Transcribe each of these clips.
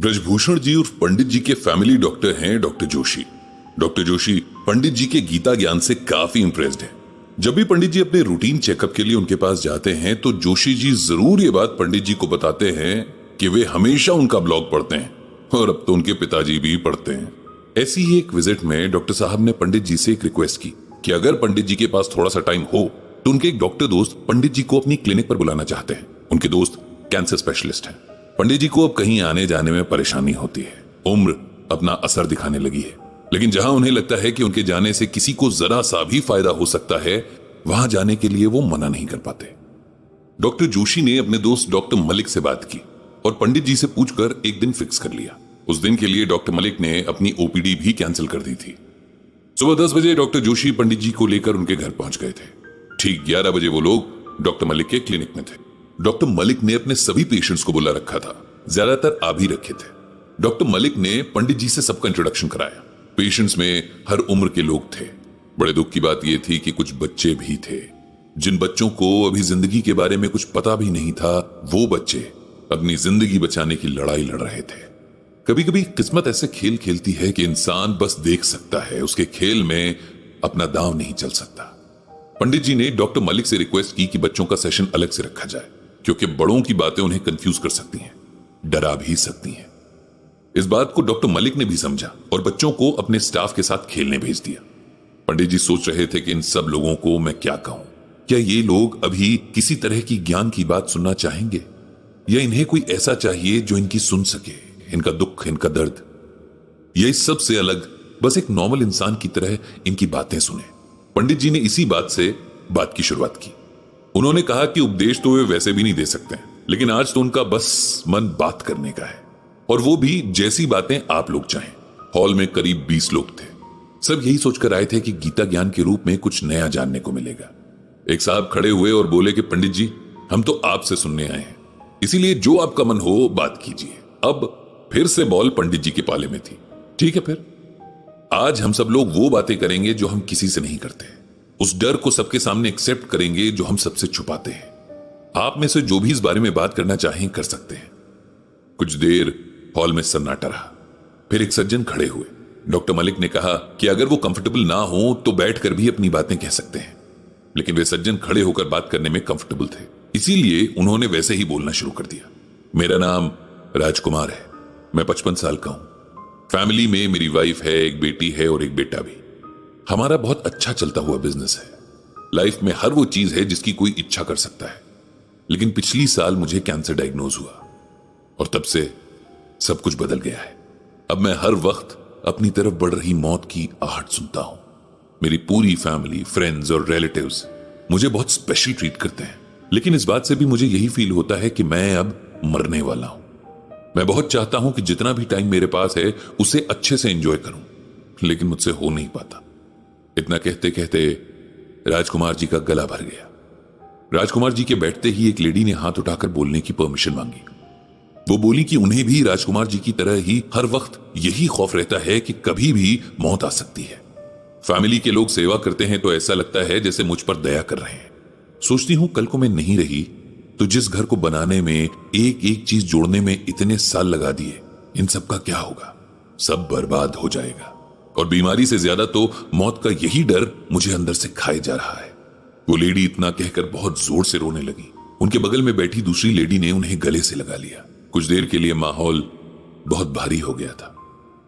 ब्रजभूषण जी उर्फ पंडित जी के family doctor हैं डॉक्टर जोशी। डॉक्टर जोशी पंडित जी के गीता ज्ञान से काफी इंप्रेस्ड हैं। जब भी पंडित जी अपने रूटीन चेकअप के लिए उनके पास जाते हैं तो जोशी जी जरूर ये बात पंडित जी को बताते हैं कि वे हमेशा उनका ब्लॉग पढ़ते हैं और अब तो उनके पिताजी भी पढ़ते हैं। ऐसी ही एक विजिट में डॉक्टर साहब ने पंडित जी से एक रिक्वेस्ट की कि अगर पंडित जी के पास थोड़ा सा टाइम हो तो उनके एक डॉक्टर दोस्त पंडित जी को अपनी क्लिनिक पर बुलाना चाहते हैं। उनके दोस्त कैंसर स्पेशलिस्ट हैं। पंडित जी को अब कहीं आने जाने में परेशानी होती है। उम्र अपना असर दिखाने लगी है, लेकिन जहां उन्हें लगता है कि उनके जाने से किसी को जरा सा भी फायदा हो सकता है, वहां जाने के लिए वो मना नहीं कर पाते। डॉक्टर जोशी ने अपने दोस्त डॉक्टर मलिक से बात की और पंडित जी से पूछकर एक दिन फिक्स कर लिया। उस दिन के लिए डॉक्टर मलिक ने अपनी ओपीडी भी कैंसिल कर दी थी। सुबह 10 बजे डॉक्टर जोशी पंडित जी को लेकर उनके घर पहुंच गए थे। ठीक 11 बजे वो लोग डॉक्टर मलिक के क्लिनिक में थे। डॉक्टर मलिक ने अपने सभी पेशेंट्स को बुला रखा था, ज्यादातर आ भी रखे थे। डॉक्टर मलिक ने पंडित जी से सबका इंट्रोडक्शन कराया। पेशेंट्स में हर उम्र के लोग थे। बड़े दुख की बात यह थी कि कुछ बच्चे भी थे। जिन बच्चों को अभी जिंदगी के बारे में कुछ पता भी नहीं था, वो बच्चे अपनी जिंदगी बचाने की लड़ाई लड़ रहे थे। कभी कभी किस्मत ऐसे खेल खेलती है कि इंसान बस देख सकता है, उसके खेल में अपना दांव नहीं चल सकता। पंडित जी ने डॉक्टर मलिक से रिक्वेस्ट की कि बच्चों का सेशन अलग से रखा जाए, क्योंकि बड़ों की बातें उन्हें कंफ्यूज कर सकती हैं, डरा भी सकती हैं। इस बात को डॉक्टर मलिक ने भी समझा और बच्चों को अपने स्टाफ के साथ खेलने भेज दिया। पंडित जी सोच रहे थे कि इन सब लोगों को मैं क्या कहूं। क्या ये लोग अभी किसी तरह की ज्ञान की बात सुनना चाहेंगे, या इन्हें कोई ऐसा चाहिए जो इनकी सुन सके, इनका दुख, इनका दर्द, या इस सब से अलग बस एक नॉर्मल इंसान की तरह इनकी बातें सुने। पंडित जी ने इसी बात से बात की शुरुआत की। उन्होंने कहा कि उपदेश तो वे वैसे भी नहीं दे सकते, लेकिन आज तो उनका बस मन बात करने का है, और वो भी जैसी बातें आप लोग चाहें। हॉल में करीब 20 लोग थे। सब यही सोचकर आए थे कि गीता ज्ञान के रूप में कुछ नया जानने को मिलेगा। एक साहब खड़े हुए और बोले कि पंडित जी, हम तो आपसे सुनने आए हैं, इसीलिए जो आपका मन हो बात कीजिए। अब फिर से बॉल पंडित जी के पाले में थी। ठीक है, फिर आज हम सब लोग वो बातें करेंगे जो हम किसी से नहीं करते। उस डर को सबके सामने एक्सेप्ट करेंगे जो हम सबसे छुपाते हैं। आप में से जो भी इस बारे में बात करना चाहें कर सकते हैं। कुछ देर हॉल में सन्नाटा रहा। फिर एक सज्जन खड़े हुए। डॉक्टर मलिक ने कहा कि अगर वो कंफर्टेबल ना हो तो बैठकर भी अपनी बातें कह सकते हैं, लेकिन वे सज्जन खड़े होकर बात करने में कंफर्टेबल थे, इसीलिए उन्होंने वैसे ही बोलना शुरू कर दिया। मेरा नाम राजकुमार है, मैं 55 साल का हूं। फैमिली में मेरी वाइफ है, एक बेटी है और एक बेटा भी। हमारा बहुत अच्छा चलता हुआ बिजनेस है। लाइफ में हर वो चीज है जिसकी कोई इच्छा कर सकता है, लेकिन पिछली साल मुझे कैंसर डायग्नोज हुआ और तब से सब कुछ बदल गया है। अब मैं हर वक्त अपनी तरफ बढ़ रही मौत की आहट सुनता हूं। मेरी पूरी फैमिली, फ्रेंड्स और रिलेटिव्स मुझे बहुत स्पेशल ट्रीट करते हैं, लेकिन इस बात से भी मुझे यही फील होता है कि मैं अब मरने वाला हूं। मैं बहुत चाहता हूं कि जितना भी टाइम मेरे पास है उसे अच्छे से एंजॉय करूं, लेकिन मुझसे हो नहीं पाता। इतना कहते कहते राजकुमार जी का गला भर गया। राजकुमार जी के बैठते ही एक लेडी ने हाथ उठाकर बोलने की परमिशन मांगी। वो बोली कि उन्हें भी राजकुमार जी की तरह ही हर वक्त यही खौफ रहता है कि कभी भी मौत आ सकती है। फैमिली के लोग सेवा करते हैं तो ऐसा लगता है जैसे मुझ पर दया कर रहे हैं। सोचती हूं कल को मैं नहीं रही तो जिस घर को बनाने में एक एक चीज जोड़ने में इतने साल लगा दिए, इन सब का क्या होगा? सब बर्बाद हो जाएगा। और बीमारी से ज्यादा तो मौत का यही डर मुझे अंदर से खाए जा रहा है। वो लेडी इतना कहकर बहुत जोर से रोने लगी। उनके बगल में बैठी दूसरी लेडी ने उन्हें गले से लगा लिया। कुछ देर के लिए माहौल बहुत भारी हो गया था।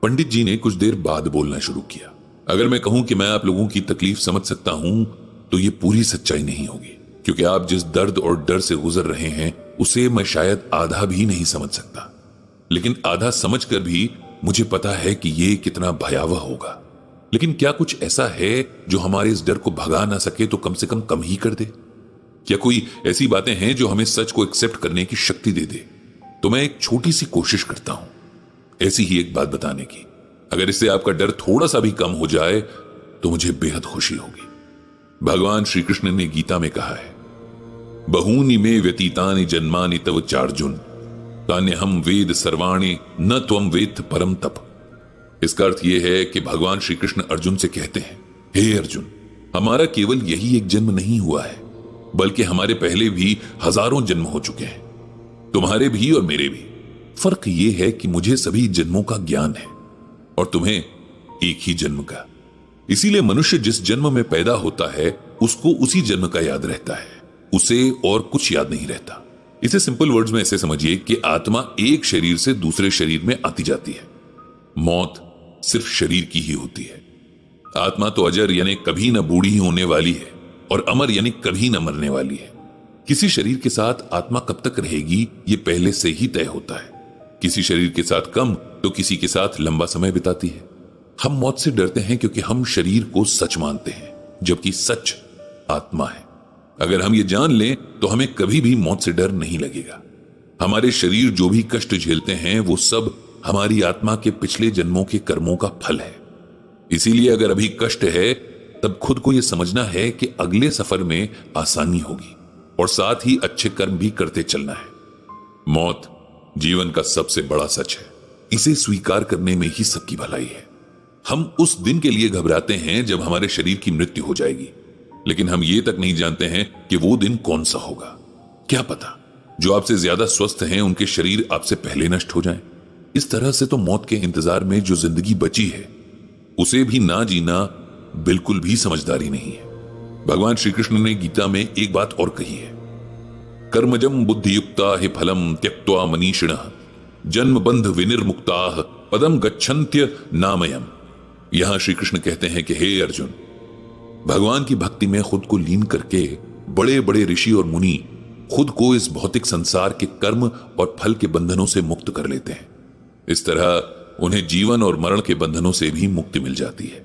पंडित जी ने कुछ देर बाद बोलना शुरू किया। अगर मैं कहूं कि मैं आप लोगों की तकलीफ समझ सकता हूं तो ये पूरी सच्चाई नहीं होगी, क्योंकि आप जिस दर्द और डर से गुजर रहे हैं उसे मैं शायद आधा भी नहीं समझ सकता, लेकिन आधा समझकर भी मुझे पता है कि ये कितना भयावह होगा। लेकिन क्या कुछ ऐसा है जो हमारे इस डर को भगा ना सके तो कम से कम ही कर दे? क्या कोई ऐसी बातें हैं जो हमें सच को एक्सेप्ट करने की शक्ति दे दे? तो मैं एक छोटी सी कोशिश करता हूं ऐसी ही एक बात बताने की। अगर इससे आपका डर थोड़ा सा भी कम हो जाए तो मुझे बेहद खुशी होगी। भगवान श्री कृष्ण ने गीता में कहा है, बहूनि में व्यतीतानि जन्मानि तव चार्जुन तान्यहम वेद सर्वाणि न त्वम वेद परम तप। इसका अर्थ यह है कि भगवान श्री कृष्ण अर्जुन से कहते हैं, हे अर्जुन, हमारा केवल यही एक जन्म नहीं हुआ है, बल्कि हमारे पहले भी हजारों जन्म हो चुके हैं, तुम्हारे भी और मेरे भी। फर्क ये है कि मुझे सभी जन्मों का ज्ञान है और तुम्हें एक ही जन्म का। इसीलिए मनुष्य जिस जन्म में पैदा होता है उसको उसी जन्म का याद रहता है, उसे और कुछ याद नहीं रहता। इसे सिंपल वर्ड्स में ऐसे समझिए कि आत्मा एक शरीर से दूसरे शरीर में आती जाती है, मौत सिर्फ शरीर की ही होती है। आत्मा तो अजर यानी कभी न बूढ़ी होने वाली है और अमर यानी कभी न मरने वाली है। किसी शरीर के साथ आत्मा कब तक रहेगी ये पहले से ही तय होता है। किसी शरीर के साथ कम तो किसी के साथ लंबा समय बिताती है। हम मौत से डरते हैं क्योंकि हम शरीर को सच मानते हैं, जबकि सच आत्मा है। अगर हम ये जान लें तो हमें कभी भी मौत से डर नहीं लगेगा। हमारे शरीर जो भी कष्ट झेलते हैं वो सब हमारी आत्मा के पिछले जन्मों के कर्मों का फल है। इसीलिए अगर अभी कष्ट है तब खुद को यह समझना है कि अगले सफर में आसानी होगी और साथ ही अच्छे कर्म भी करते चलना है। मौत जीवन का सबसे बड़ा सच है, इसे स्वीकार करने में ही सबकी भलाई है। हम उस दिन के लिए घबराते हैं जब हमारे शरीर की मृत्यु हो जाएगी, लेकिन हम ये तक नहीं जानते हैं कि वो दिन कौन सा होगा। क्या पता जो आपसे ज्यादा स्वस्थ हैं उनके शरीर आपसे पहले नष्ट हो जाएं। इस तरह से तो मौत के इंतजार में जो जिंदगी बची है उसे भी ना जीना बिल्कुल भी समझदारी नहीं है। भगवान श्री कृष्ण ने गीता में एक बात और कही है, कर्मजम बुद्धियुक्ता हे फलम त्यक्त्वा मनीषिणः जन्म बंध विनिर्मुक्ताः पदम गच्छन्त्य नामयम्। यहां श्री कृष्ण कहते हैं कि हे अर्जुन, भगवान की भक्ति में खुद को लीन करके बड़े बड़े ऋषि और मुनि खुद को इस भौतिक संसार के कर्म और फल के बंधनों से मुक्त कर लेते हैं। इस तरह उन्हें जीवन और मरण के बंधनों से भी मुक्ति मिल जाती है।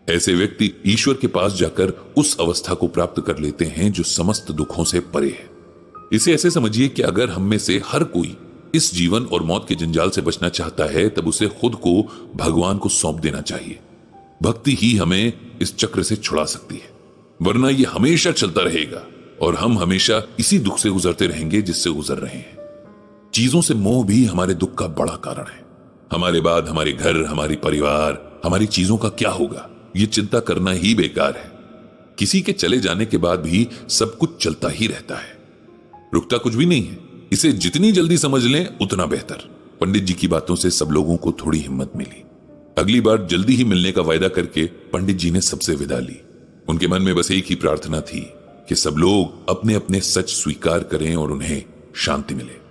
ऐसे व्यक्ति ईश्वर के पास जाकर उस अवस्था को प्राप्त कर लेते हैं जो समस्त दुखों से परे है। इसे ऐसे समझिए कि अगर हम में से हर कोई इस जीवन और मौत के जंजाल से बचना चाहता है तब उसे खुद को भगवान को सौंप देना चाहिए। भक्ति ही हमें इस चक्र से छुड़ा सकती है, वरना ये हमेशा चलता रहेगा और हम हमेशा इसी दुख से गुजरते रहेंगे जिससे गुजर रहे हैं। चीजों से मोह भी हमारे दुख का बड़ा कारण है। हमारे बाद हमारे घर, हमारी परिवार, हमारी चीजों का क्या होगा, ये चिंता करना ही बेकार है। किसी के चले जाने के बाद भी सब कुछ चलता ही रहता है, रुकता कुछ भी नहीं है। इसे जितनी जल्दी समझ लें उतना बेहतर। पंडित जी की बातों से सब लोगों को थोड़ी हिम्मत मिली। अगली बार जल्दी ही मिलने का वायदा करके पंडित जी ने सबसे विदा ली। उनके मन में बस एक ही प्रार्थना थी कि सब लोग अपने अपने सच स्वीकार करें और उन्हें शांति मिले।